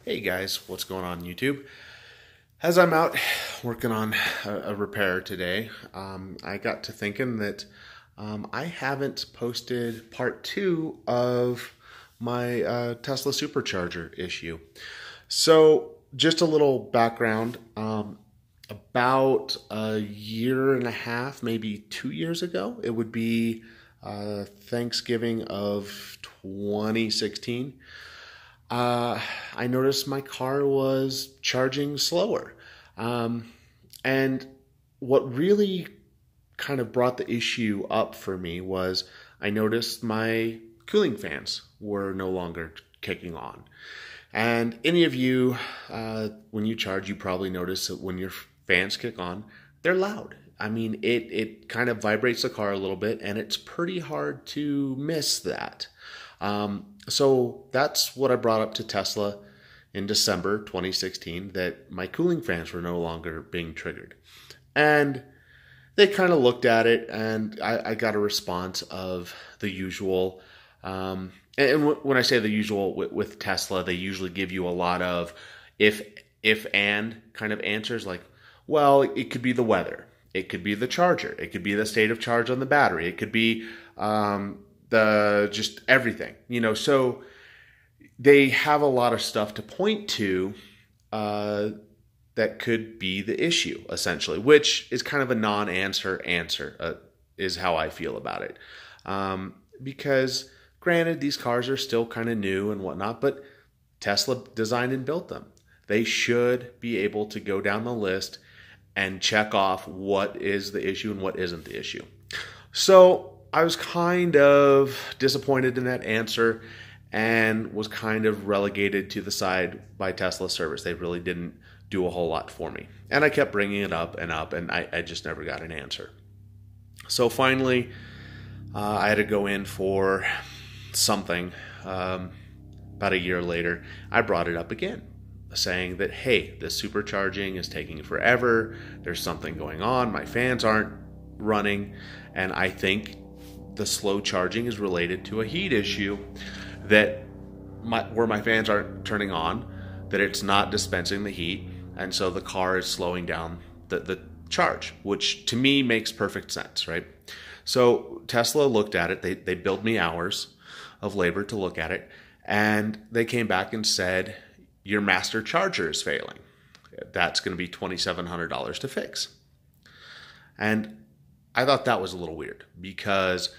Hey guys, what's going on YouTube? As I'm out working on a repair today, I got to thinking that I haven't posted part 2 of my Tesla supercharger issue. So just a little background, about a year and a half, maybe 2 years ago, it would be Thanksgiving of 2016. I noticed my car was charging slower. And what really kind of brought the issue up for me was I noticed my cooling fans were no longer kicking on. And any of you, when you charge, you probably notice that when your fans kick on, they're loud. I mean, it kind of vibrates the car a little bit, and it's pretty hard to miss that. So that's what I brought up to Tesla in December 2016, that my cooling fans were no longer being triggered. And they kind of looked at it, and I got a response of the usual. And when I say the usual with Tesla, they usually give you a lot of if and kind of answers, like, well, it could be the weather. It could be the charger. It could be the state of charge on the battery. It could be just everything, so they have a lot of stuff to point to that could be the issue, essentially, which is kind of a non-answer is how I feel about it. Because granted, these cars are still kind of new and whatnot, but Tesla designed and built them. They should be able to go down the list and check off what is the issue and what isn't the issue. So I was kind of disappointed in that answer and was kind of relegated to the side by Tesla service. They really didn't do a whole lot for me. And I kept bringing it up, and I just never got an answer. So finally, I had to go in for something. About a year later, I brought it up again, saying that, hey, the supercharging is taking forever. There's something going on. My fans aren't running. And I think the slow charging is related to a heat issue, that where my fans aren't turning on, that it's not dispensing the heat. And so the car is slowing down the charge, which to me makes perfect sense, right? So Tesla looked at it. They billed me hours of labor to look at it. And they came back and said, your master charger is failing. That's going to be $2,700 to fix. And I thought that was a little weird because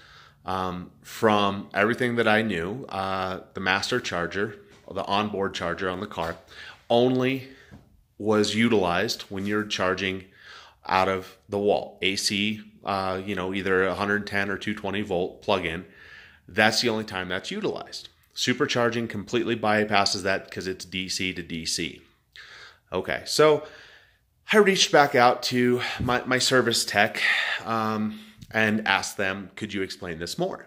from everything that I knew, the master charger, the onboard charger on the car, only was utilized when you're charging out of the wall. AC, either 110 or 220 volt plug-in. That's the only time that's utilized. Supercharging completely bypasses that because it's DC to DC. Okay, so I reached back out to my service tech and asked them, could you explain this more?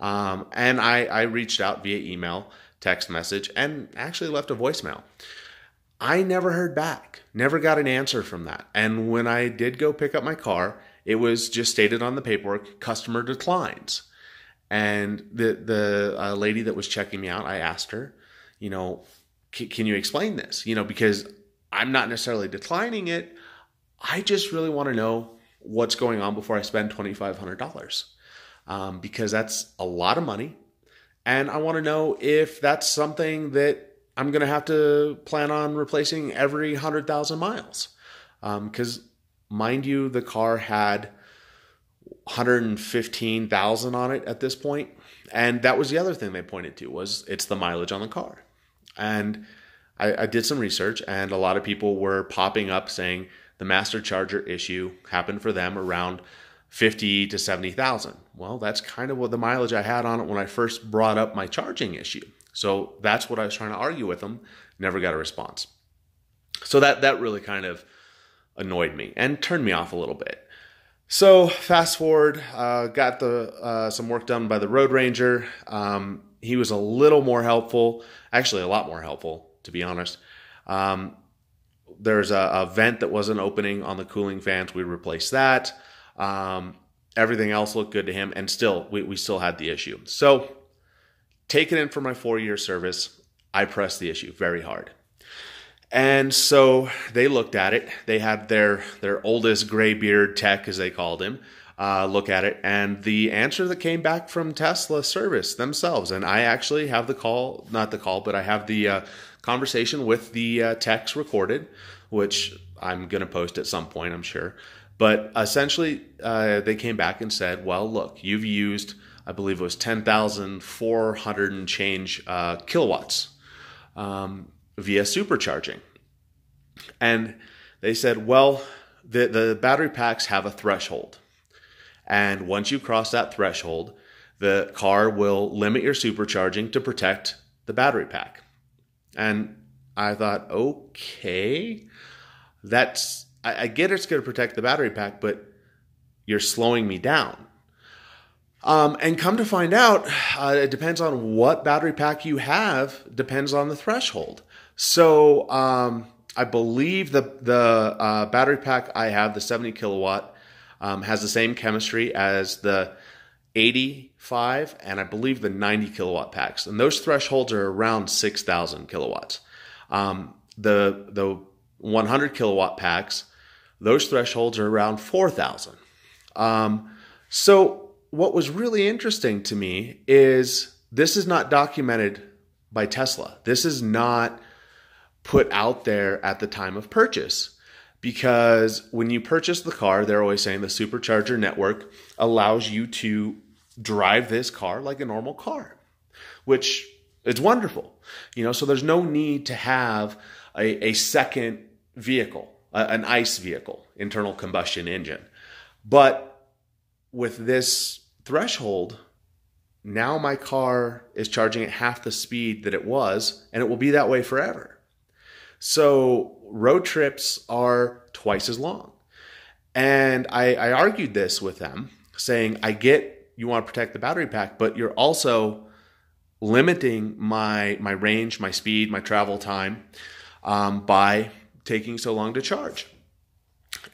And I reached out via email, text message, and actually left a voicemail. I never heard back, never got an answer from that. And when I did go pick up my car, it was just stated on the paperwork, customer declines. And the lady that was checking me out, I asked her, can you explain this? Because I'm not necessarily declining it. I just really want to know what's going on before I spend $2,500, because that's a lot of money. And I want to know if that's something that I'm going to have to plan on replacing every 100,000 miles. Because mind you, the car had 115,000 on it at this point. And that was the other thing they pointed to, was it's the mileage on the car. And I did some research, and a lot of people were popping up saying the master charger issue happened for them around 50 to 70,000. Well, that's kind of what the mileage I had on it when I first brought up my charging issue. So that's what I was trying to argue with them. Never got a response. So that really kind of annoyed me and turned me off a little bit. So fast forward, got some work done by the Road Ranger. He was a little more helpful, actually a lot more helpful, to be honest. There's a vent that wasn't opening on the cooling fans. We replaced that. Everything else looked good to him, and still, we still had the issue. So take it in for my 4-year service. I pressed the issue very hard. And so they looked at it. They had their oldest graybeard tech, as they called him, look at it. And the answer that came back from Tesla service themselves, and I actually have the call, not the call, but I have the conversation with the techs recorded, which I'm going to post at some point, I'm sure. But essentially, they came back and said, well, look, you've used, I believe it was 10,400 and change kilowatts via supercharging. And they said, well, the battery packs have a threshold. And once you cross that threshold, the car will limit your supercharging to protect the battery pack. And I thought, okay, I get it's going to protect the battery pack, but you're slowing me down. And come to find out, it depends on what battery pack you have, depends on the threshold. So I believe the battery pack I have, the 70 kilowatt, has the same chemistry as the 85 and I believe the 90 kilowatt packs. And those thresholds are around 6,000 kilowatts. The 100 kilowatt packs, those thresholds are around 4,000. So what was really interesting to me is this is not documented by Tesla. This is not put out there at the time of purchase, because when you purchase the car, they're always saying the supercharger network allows you to drive this car like a normal car, which is wonderful. So there's no need to have a second vehicle, an ICE vehicle, internal combustion engine. But with this threshold, now my car is charging at half the speed that it was, and it will be that way forever. So road trips are twice as long. And I argued this with them, saying, I get you want to protect the battery pack, but you're also limiting my range, my speed, my travel time by taking so long to charge.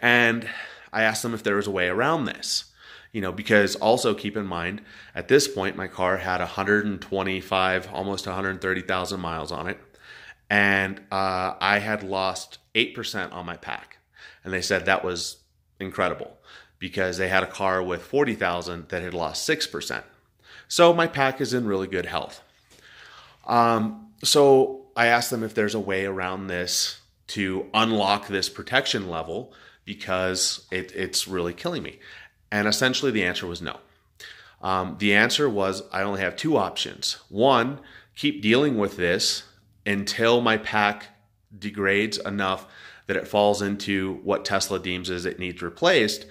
And I asked them if there was a way around this, because also keep in mind, at this point, my car had 125, almost 130,000 miles on it. And I had lost 8% on my pack. And they said that was incredible because they had a car with 40,000 that had lost 6%. So my pack is in really good health. So I asked them if there's a way around this to unlock this protection level because it's really killing me. And essentially the answer was no. The answer was I only have two options. One, keep dealing with this until my pack degrades enough that it falls into what Tesla deems as it needs replaced.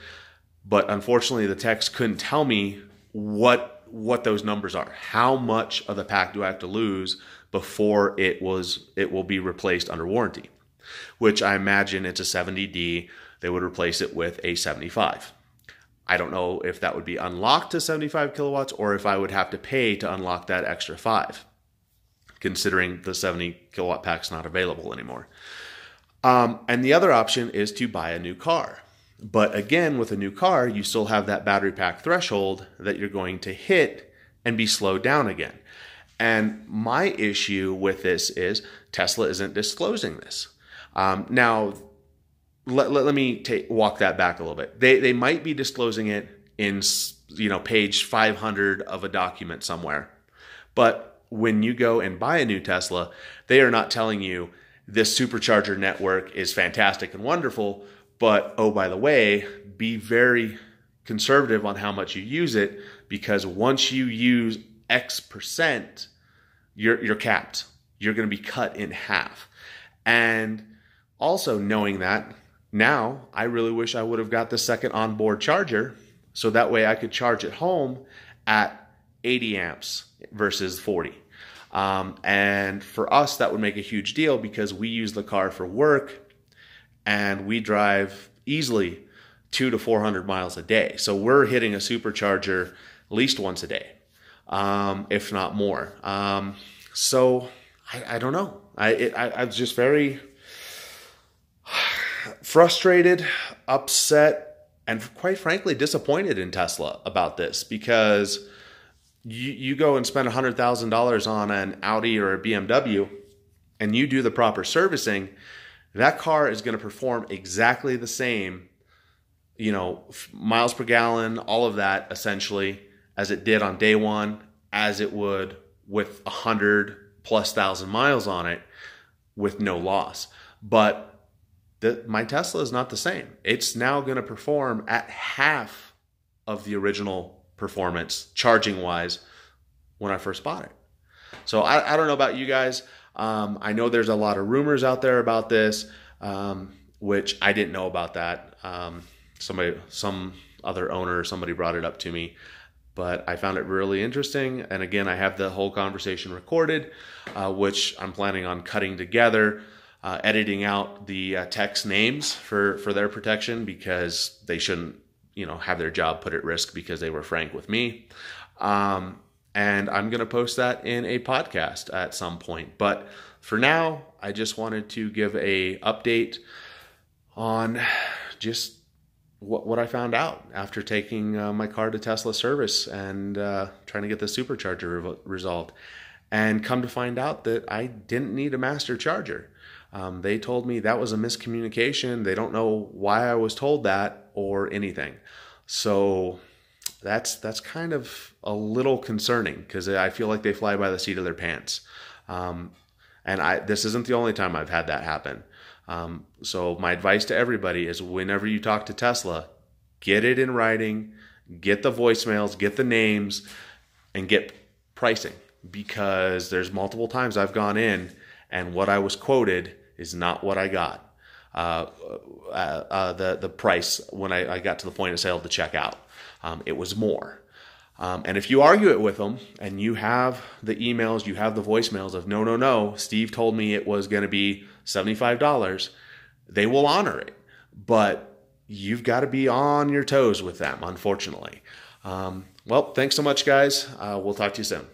But unfortunately, the techs couldn't tell me what those numbers are. How much of the pack do I have to lose before it will be replaced under warranty? Which I imagine it's a 70D. They would replace it with a 75. I don't know if that would be unlocked to 75 kilowatts or if I would have to pay to unlock that extra 5. Considering the 70 kilowatt pack's not available anymore. And the other option is to buy a new car. But again, with a new car, you still have that battery pack threshold that you're going to hit and be slowed down again. And my issue with this is Tesla isn't disclosing this. Now, let me walk that back a little bit. They might be disclosing it in page 500 of a document somewhere. But when you go and buy a new Tesla, they are not telling you this supercharger network is fantastic and wonderful, but oh, by the way, be very conservative on how much you use it, because once you use X percent, you're capped. You're going to be cut in half. And also knowing that, now I really wish I would have got the second onboard charger so that way I could charge at home at 80 amps versus 40. And for us, that would make a huge deal because we use the car for work and we drive easily 200 to 400 miles a day. So we're hitting a supercharger at least once a day, if not more. So I don't know. I was just very frustrated, upset, and quite frankly, disappointed in Tesla about this because you go and spend $100,000 on an Audi or a BMW, and you do the proper servicing, that car is going to perform exactly the same, miles per gallon, all of that essentially, as it did on day one, as it would with 100,000+ miles on it with no loss. But my Tesla is not the same. It's now going to perform at half of the original performance, charging wise, when I first bought it. So I don't know about you guys. I know there's a lot of rumors out there about this, which I didn't know about that. Some other owner, somebody brought it up to me, but I found it really interesting. And again, I have the whole conversation recorded, which I'm planning on cutting together, editing out the tech's names for their protection, because they shouldn't, have their job put at risk because they were frank with me. And I'm going to post that in a podcast at some point. But for now, I just wanted to give a update on just what I found out after taking my car to Tesla service and trying to get the supercharger resolved. And come to find out that I didn't need a master charger. They told me that was a miscommunication. They don't know why I was told that or anything. So that's kind of a little concerning, because I feel like they fly by the seat of their pants. And this isn't the only time I've had that happen. So my advice to everybody is, whenever you talk to Tesla, get it in writing, get the voicemails, get the names, and get pricing, because there's multiple times I've gone in and what I was quoted is not what I got. The price when I got to the point of sale to check out, it was more. And if you argue it with them and you have the emails, you have the voicemails of no, Steve told me it was going to be $75, they will honor it. But you've got to be on your toes with them, unfortunately. Well, thanks so much, guys. We'll talk to you soon.